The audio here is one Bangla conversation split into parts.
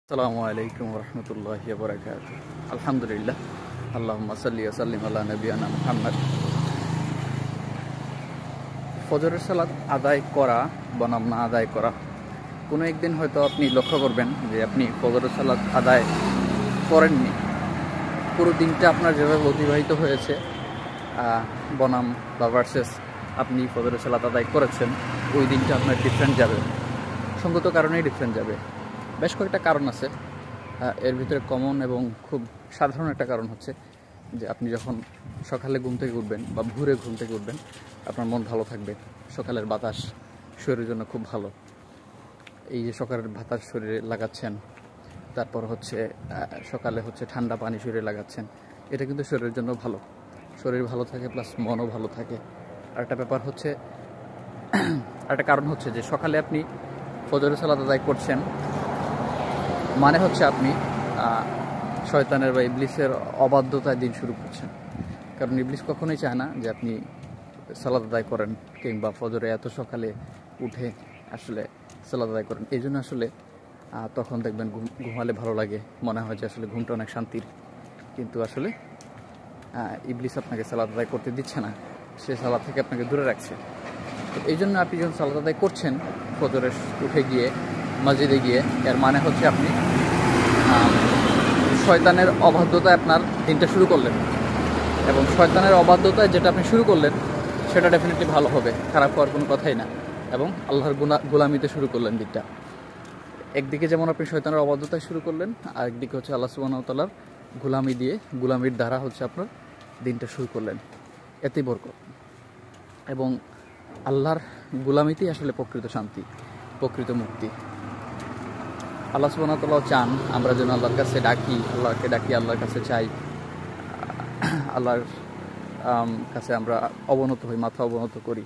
আসসালামু আলাইকুম ওয়া রাহমাতুল্লাহি ওয়া বারাকাতুহু। আলহামদুলিল্লাহ, আল্লাহুম্মা সাল্লি ওয়া সাল্লিম আলা নাবিয়িনা মুহাম্মদ। ফজরের সালাত আদায় করা বনাম না আদায় করা, কোনো একদিন হয়তো আপনি লক্ষ্য করবেন যে আপনি ফজরের সালাত আদায় করেননি। পুরো দিনটা আপনার যেভাবে অতিবাহিত হয়েছে বনাম বা ভার্সেস আপনি ফজরের সালাত আদায় করেছেন, ওই দিনটা আপনার ডিফারেন্ট যাবে। সঙ্গত কারণেই ডিফারেন্ট যাবে। বেশ কয়েকটা কারণ আছে, এর ভিতরে কমন এবং খুব সাধারণ একটা কারণ হচ্ছে যে আপনি যখন সকালে ঘুম থেকে উঠবেন বা ভোরে ঘুম থেকে উঠবেন, আপনার মন ভালো থাকবে। সকালের বাতাস শরীরের জন্য খুব ভালো। এই যে সকালের বাতাস শরীরে লাগাচ্ছেন, তারপর হচ্ছে সকালে হচ্ছে ঠান্ডা পানি শরীরে লাগাচ্ছেন, এটা কিন্তু শরীরের জন্য ভালো। শরীর ভালো থাকে প্লাস মনও ভালো থাকে। আর একটা ব্যাপার হচ্ছে, একটা কারণ হচ্ছে যে সকালে আপনি ফজরের সালাত আদায় করছেন, মানে হচ্ছে আপনি শয়তানের বা ইবলিসের অবাধ্যতায় দিন শুরু করছেন। কারণ ইবলিস কখনোই চায় না যে আপনি সালাত আদায় করেন কিংবা ফজরে এত সকালে উঠে আসলে সালাত আদায় করেন। এই জন্য আসলে তখন দেখবেন ঘুমালে ভালো লাগে, মনে হয় যে আসলে ঘুমটা অনেক শান্তির। কিন্তু আসলে ইবলিস আপনাকে সালাত আদায় করতে দিচ্ছে না, সে সালাত থেকে আপনাকে দূরে রাখছে। তো এই জন্য আপনি যখন সালাত আদায় করছেন ফজরে উঠে গিয়ে মসজিদে গিয়ে, এর মানে হচ্ছে আপনি শয়তানের অবাধ্যতায় আপনার দিনটা শুরু করলেন, এবং শয়তানের অবাধ্যতায় যেটা আপনি শুরু করলেন সেটা ডেফিনেটলি ভালো হবে, খারাপ হওয়ার কোনো কথাই না। এবং আল্লাহর গোলামিতে শুরু করলেন দিনটা। একদিকে যেমন আপনি শয়তানের অবাধ্যতায় শুরু করলেন, আর একদিকে হচ্ছে আল্লাহ সুবহানাহু ওয়া তাআলার গোলামির দ্বারা হচ্ছে আপনার দিনটা শুরু করলেন। এতেই বরকত। এবং আল্লাহর গোলামিতেই আসলে প্রকৃত শান্তি, প্রকৃত মুক্তি। আল্লাহ সুবহানাহু ওয়া তাআলা চান আমরা যেন আল্লাহর কাছে আল্লাহকে ডাকি, আল্লাহর কাছে চাই, আল্লাহর কাছে আমরা অবনত হই, মাথা অবনত করি।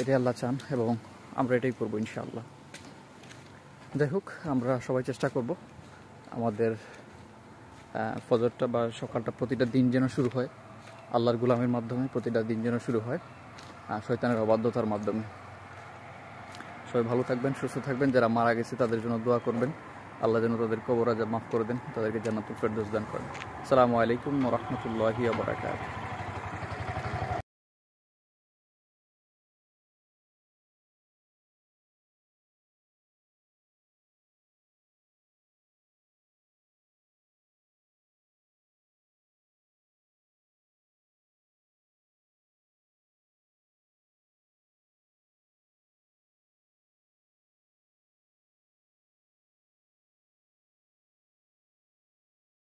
এটাই আল্লাহ চান এবং আমরা এটাই করবো ইনশাআল্লাহ। যাই হোক, আমরা সবাই চেষ্টা করব আমাদের ফজরটা বা সকালটা প্রতিটা দিন যেন শুরু হয় আল্লাহর গোলামের মাধ্যমে, প্রতিটা দিন যেন শুরু হয় শয়তানের অবাধ্যতার মাধ্যমে। সবাই ভালো থাকবেন, সুস্থ থাকবেন। যারা মারা গেছে তাদের জন্য দোয়া করবেন, আল্লাহ যেন তাদের কবর আযাব মাফ করে দেন, তাদেরকে জান্নাতুল ফেরদৌস দান করেন। আসসালামু আলাইকুম ওয়া রাহমাতুল্লাহি ওয়া বারাকাতুহু।